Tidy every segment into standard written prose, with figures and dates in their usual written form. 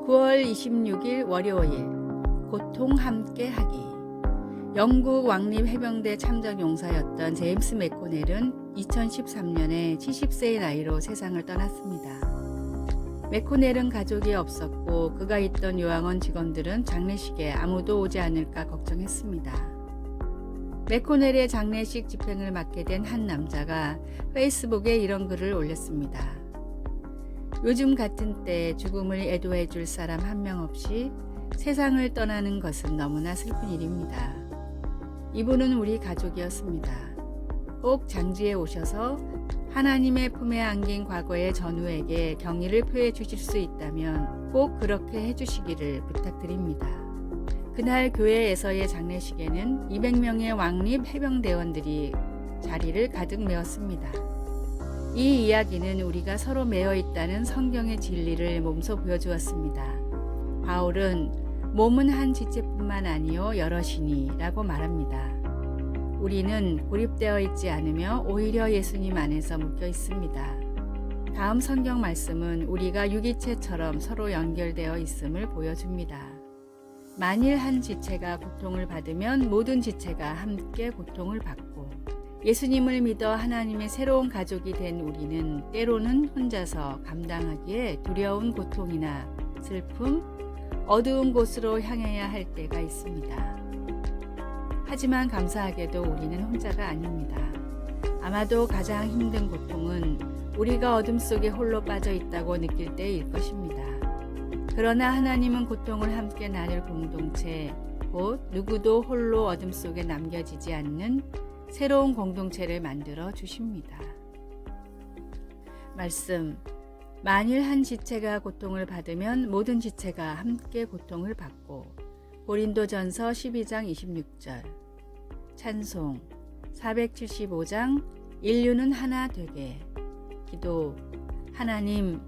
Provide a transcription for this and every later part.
9월 26일 월요일 고통 함께 하기. 영국 왕립 해병대 참전 용사였던 제임스 맥코넬은 2013년에 70세의 나이로 세상을 떠났습니다. 맥코넬은 가족이 없었고 그가 있던 요양원 직원들은 장례식에 아무도 오지 않을까 걱정했습니다. 맥코넬의 장례식 집행을 맡게 된 한 남자가 페이스북에 이런 글을 올렸습니다. 요즘 같은 때 죽음을 애도해 줄 사람 한 명 없이 세상을 떠나는 것은 너무나 슬픈 일입니다. 이분은 우리 가족이었습니다. 꼭 장지에 오셔서 하나님의 품에 안긴 과거의 전우에게 경의를 표해 주실 수 있다면 꼭 그렇게 해주시기를 부탁드립니다. 그날 교회에서의 장례식에는 200명의 왕립 해병대원들이 자리를 가득 메웠습니다. 이 이야기는 우리가 서로 매여 있다는 성경의 진리를 몸소 보여주었습니다. 바울은 몸은 한 지체뿐만 아니요 여럿이니 라고 말합니다. 우리는 고립되어 있지 않으며 오히려 예수님 안에서 묶여 있습니다. 다음 성경 말씀은 우리가 유기체처럼 서로 연결되어 있음을 보여줍니다. 만일 한 지체가 고통을 받으면 모든 지체가 함께 고통을 받고 예수님을 믿어 하나님의 새로운 가족이 된 우리는 때로는 혼자서 감당하기에 두려운 고통이나 슬픔, 어두운 곳으로 향해야 할 때가 있습니다. 하지만 감사하게도 우리는 혼자가 아닙니다. 아마도 가장 힘든 고통은 우리가 어둠 속에 홀로 빠져 있다고 느낄 때일 것입니다. 그러나 하나님은 고통을 함께 나눌 공동체, 곧 누구도 홀로 어둠 속에 남겨지지 않는 새로운 공동체를 만들어 주십니다. 말씀. 만일 한 지체가 고통을 받으면 모든 지체가 함께 고통을 받고. 고린도전서 12장 26절. 찬송. 475장 인류는 하나 되게. 기도. 하나님,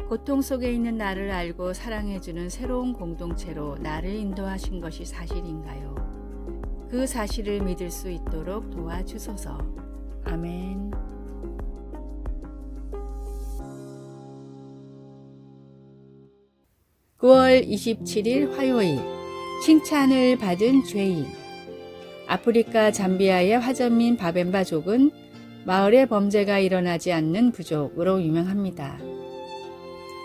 고통 속에 있는 나를 알고 사랑해주는 새로운 공동체로 나를 인도하신 것이 사실인가요? 그 사실을 믿을 수 있도록 도와주소서. 아멘. (9월 27일) 화요일. 칭찬을 받은 죄인. 아프리카 잠비아의 화전민 바벤바족은 마을에 범죄가 일어나지 않는 부족으로 유명합니다.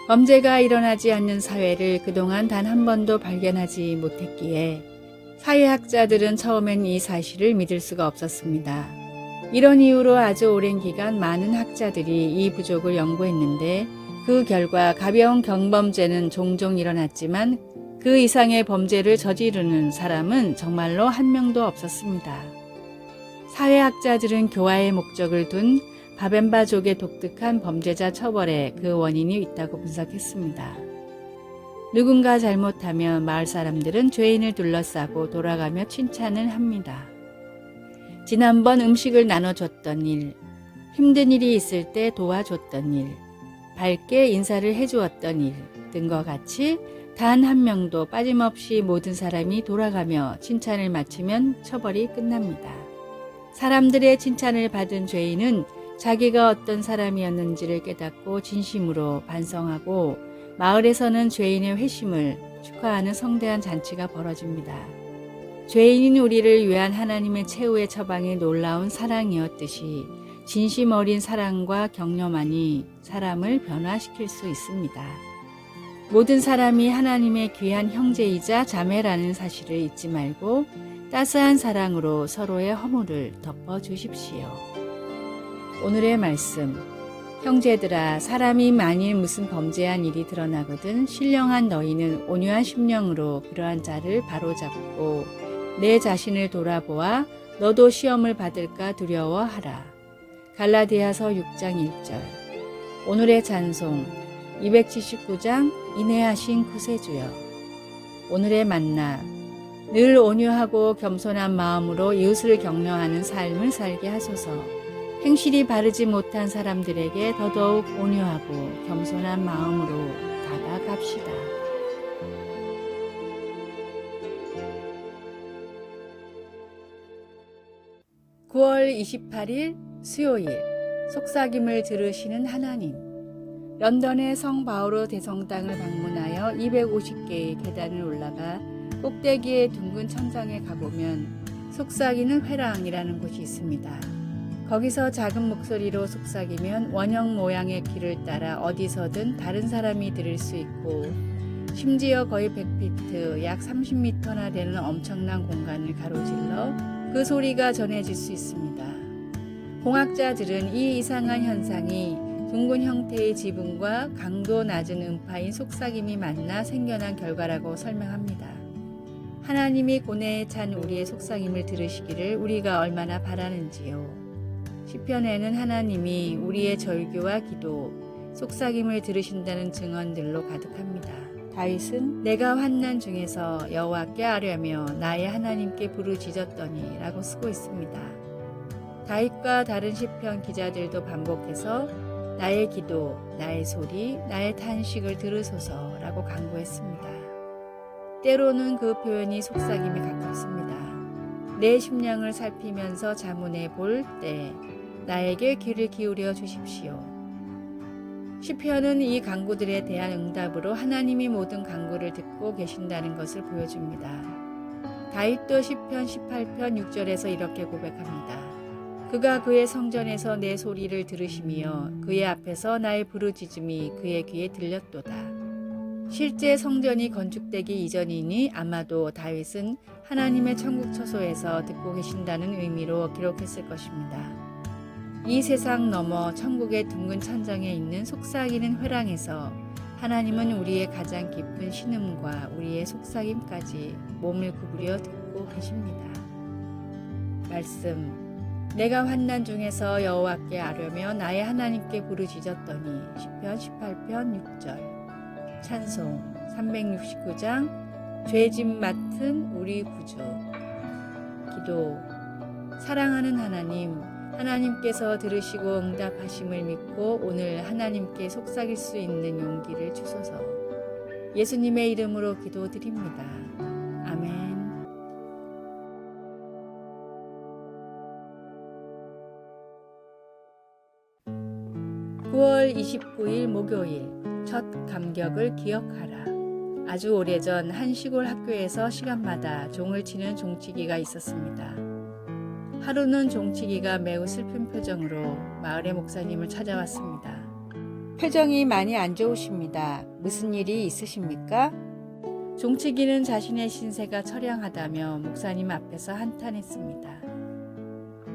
범죄가 일어나지 않는 사회를 그동안 단 한 번도 발견하지 못했기에 사회학자들은 처음엔 이 사실을 믿을 수가 없었습니다. 이런 이유로 아주 오랜 기간 많은 학자들이 이 부족을 연구했는데 그 결과 가벼운 경범죄는 종종 일어났지만 그 이상의 범죄를 저지르는 사람은 정말로 한 명도 없었습니다. 사회학자들은 교화의 목적을 둔 바벤바족의 독특한 범죄자 처벌에 그 원인이 있다고 분석했습니다. 누군가 잘못하면 마을 사람들은 죄인을 둘러싸고 돌아가며 칭찬을 합니다. 지난번 음식을 나눠줬던 일, 힘든 일이 있을 때 도와줬던 일, 밝게 인사를 해주었던 일 등과 같이 단 한 명도 빠짐없이 모든 사람이 돌아가며 칭찬을 마치면 처벌이 끝납니다. 사람들의 칭찬을 받은 죄인은 자기가 어떤 사람이었는지를 깨닫고 진심으로 반성하고 마을에서는 죄인의 회심을 축하하는 성대한 잔치가 벌어집니다. 죄인인 우리를 위한 하나님의 최후의 처방이 놀라운 사랑이었듯이 진심 어린 사랑과 격려만이 사람을 변화시킬 수 있습니다. 모든 사람이 하나님의 귀한 형제이자 자매라는 사실을 잊지 말고 따스한 사랑으로 서로의 허물을 덮어주십시오. 오늘의 말씀. 형제들아, 사람이 만일 무슨 범죄한 일이 드러나거든 신령한 너희는 온유한 심령으로 그러한 자를 바로잡고 내 자신을 돌아보아 너도 시험을 받을까 두려워하라. 갈라디아서 6장 1절. 오늘의 찬송. 279장 인내하신 구세주여. 오늘의 만나. 늘 온유하고 겸손한 마음으로 이웃을 격려하는 삶을 살게 하소서. 행실이 바르지 못한 사람들에게 더더욱 온유하고 겸손한 마음으로 다가갑시다. 9월 28일 수요일. 속삭임을 들으시는 하나님. 런던의 성 바오로 대성당을 방문하여 250개의 계단을 올라가 꼭대기의 둥근 천장에 가보면 속삭이는 회랑이라는 곳이 있습니다. 거기서 작은 목소리로 속삭이면 원형 모양의 귀를 따라 어디서든 다른 사람이 들을 수 있고 심지어 거의 100피트, 약 30m나 되는 엄청난 공간을 가로질러 그 소리가 전해질 수 있습니다. 공학자들은 이 이상한 현상이 둥근 형태의 지붕과 강도 낮은 음파인 속삭임이 만나 생겨난 결과라고 설명합니다. 하나님이 고뇌에 찬 우리의 속삭임을 들으시기를 우리가 얼마나 바라는지요. 시편에는 하나님이 우리의 절규와 기도, 속삭임을 들으신다는 증언들로 가득합니다. 다윗은 내가 환난 중에서 여호와께 아뢰며 나의 하나님께 부르짖었더니 라고 쓰고 있습니다. 다윗과 다른 시편 기자들도 반복해서 나의 기도, 나의 소리, 나의 탄식을 들으소서 라고 간구했습니다. 때로는 그 표현이 속삭임에 가깝습니다. 내 심령을 살피면서 자문해 볼 때 나에게 귀를 기울여 주십시오. 시편은 이 간구들에 대한 응답으로 하나님이 모든 간구를 듣고 계신다는 것을 보여줍니다. 다윗도 시편 18편 6절에서 이렇게 고백합니다. 그가 그의 성전에서 내 소리를 들으시며 그의 앞에서 나의 부르짖음이 그의 귀에 들렸도다. 실제 성전이 건축되기 이전이니 아마도 다윗은 하나님의 천국 처소에서 듣고 계신다는 의미로 기록했을 것입니다. 이 세상 너머 천국의 둥근 천장에 있는 속삭이는 회랑에서 하나님은 우리의 가장 깊은 신음과 우리의 속삭임까지 몸을 구부려 듣고 계십니다. 말씀 내가 환난 중에서 여호와께 아뢰며 나의 하나님께 부르짖었더니 시편 18편 6절 찬송 369장 죄짐 맡은 우리 구주 기도 사랑하는 하나님께서 들으시고 응답하심을 믿고 오늘 하나님께 속삭일 수 있는 용기를 주소서. 예수님의 이름으로 기도드립니다. 아멘. 9월 29일 목요일 첫 감격을 기억하라. 아주 오래전 한 시골 학교에서 시간마다 종을 치는 종치기가 있었습니다. 하루는 종치기가 매우 슬픈 표정으로 마을의 목사님을 찾아왔습니다. 표정이 많이 안 좋으십니다. 무슨 일이 있으십니까? 종치기는 자신의 신세가 처량하다며 목사님 앞에서 한탄했습니다.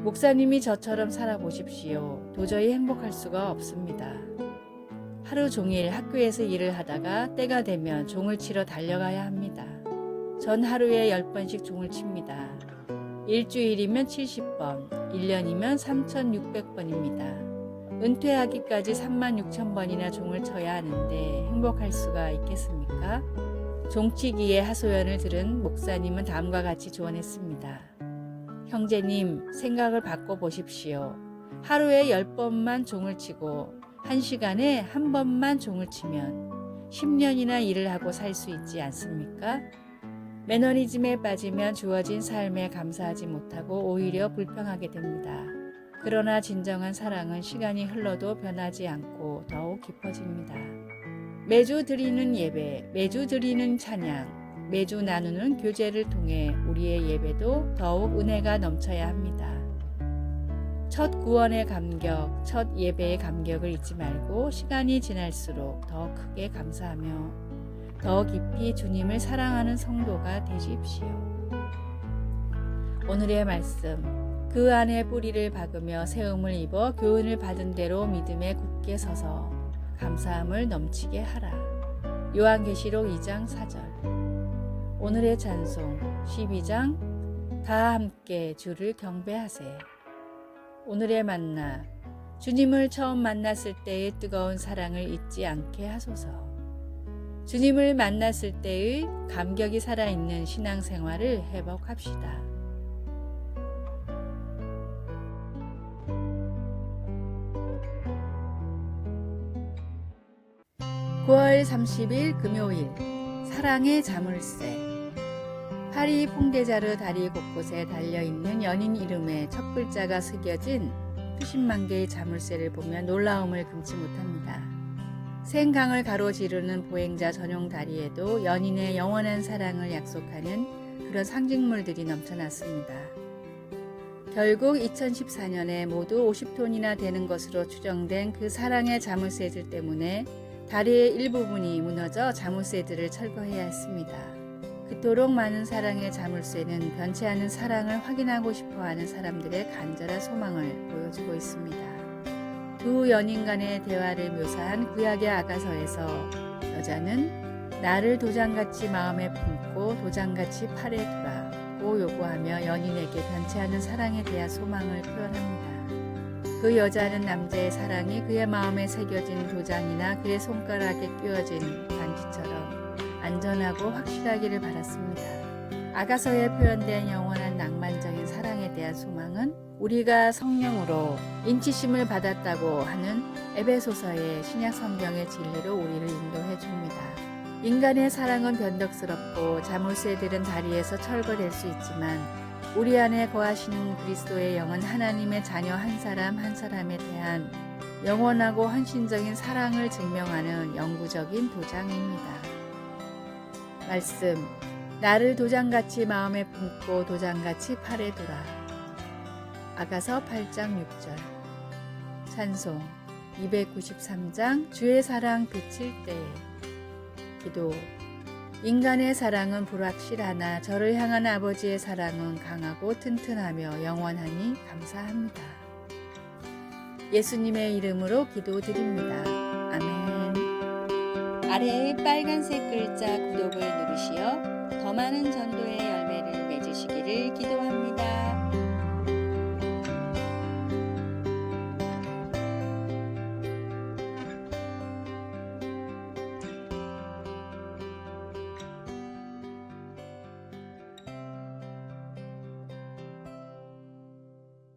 목사님이 저처럼 살아보십시오. 도저히 행복할 수가 없습니다. 하루 종일 학교에서 일을 하다가 때가 되면 종을 치러 달려가야 합니다. 전 하루에 10번씩 종을 칩니다. 일주일이면 70번, 1년이면 3,600번입니다. 은퇴하기까지 36,000번이나 종을 쳐야 하는데 행복할 수가 있겠습니까? 종치기의 하소연을 들은 목사님은 다음과 같이 조언했습니다. 형제님, 생각을 바꿔보십시오. 하루에 10번만 종을 치고 1시간에 한 번만 종을 치면 10년이나 일을 하고 살 수 있지 않습니까? 매너리즘에 빠지면 주어진 삶에 감사하지 못하고 오히려 불평하게 됩니다. 그러나 진정한 사랑은 시간이 흘러도 변하지 않고 더욱 깊어집니다. 매주 드리는 예배, 매주 드리는 찬양, 매주 나누는 교제를 통해 우리의 예배도 더욱 은혜가 넘쳐야 합니다. 첫 구원의 감격, 첫 예배의 감격을 잊지 말고 시간이 지날수록 더 크게 감사하며 더 깊이 주님을 사랑하는 성도가 되십시오. 오늘의 말씀, 그 안에 뿌리를 박으며 세움을 입어 교훈을 받은 대로 믿음에 굳게 서서 감사함을 넘치게 하라. 요한계시록 2장 4절. 오늘의 찬송 12장 다 함께 주를 경배하세. 오늘의 만나 주님을 처음 만났을 때의 뜨거운 사랑을 잊지 않게 하소서. 주님을 만났을 때의 감격이 살아있는 신앙생활을 회복합시다. 9월 30일 금요일 사랑의 자물쇠. 파리 퐁데자르 다리 곳곳에 달려있는 연인 이름의 첫 글자가 새겨진 수십만 개의 자물쇠를 보면 놀라움을 금치 못합니다. 생강을 가로지르는 보행자 전용 다리에도 연인의 영원한 사랑을 약속하는 그런 상징물들이 넘쳐났습니다. 결국 2014년에 모두 50톤이나 되는 것으로 추정된 그 사랑의 자물쇠들 때문에 다리의 일부분이 무너져 자물쇠들을 철거해야 했습니다. 그토록 많은 사랑의 자물쇠는 변치 않은 사랑을 확인하고 싶어하는 사람들의 간절한 소망을 보여주고 있습니다. 두 연인 간의 대화를 묘사한 구약의 아가서에서 여자는 나를 도장같이 마음에 품고 도장같이 팔에 두라고 요구하며 연인에게 변치 않은 사랑에 대한 소망을 표현합니다. 그 여자는 남자의 사랑이 그의 마음에 새겨진 도장이나 그의 손가락에 끼워진 반지처럼 안전하고 확실하기를 바랐습니다. 아가서에 표현된 영원한 낭만적인 사랑에 대한 소망은 우리가 성령으로 인치심을 받았다고 하는 에베소서의 신약 성경의 진리로 우리를 인도해 줍니다. 인간의 사랑은 변덕스럽고 자물쇠들은 다리에서 철거될 수 있지만 우리 안에 거하시는 그리스도의 영은 하나님의 자녀 한 사람 한 사람에 대한 영원하고 헌신적인 사랑을 증명하는 영구적인 도장입니다. 말씀, 나를 도장같이 마음에 품고 도장같이 팔에 두라. 아가서 8장 6절. 찬송 293장 주의 사랑 비칠 때에. 기도, 인간의 사랑은 불확실하나 저를 향한 아버지의 사랑은 강하고 튼튼하며 영원하니 감사합니다. 예수님의 이름으로 기도드립니다. 아멘. 아래의 빨간색 글자 구독을 누르시어 더 많은 전도의 열매를 맺으시기를 기도합니다.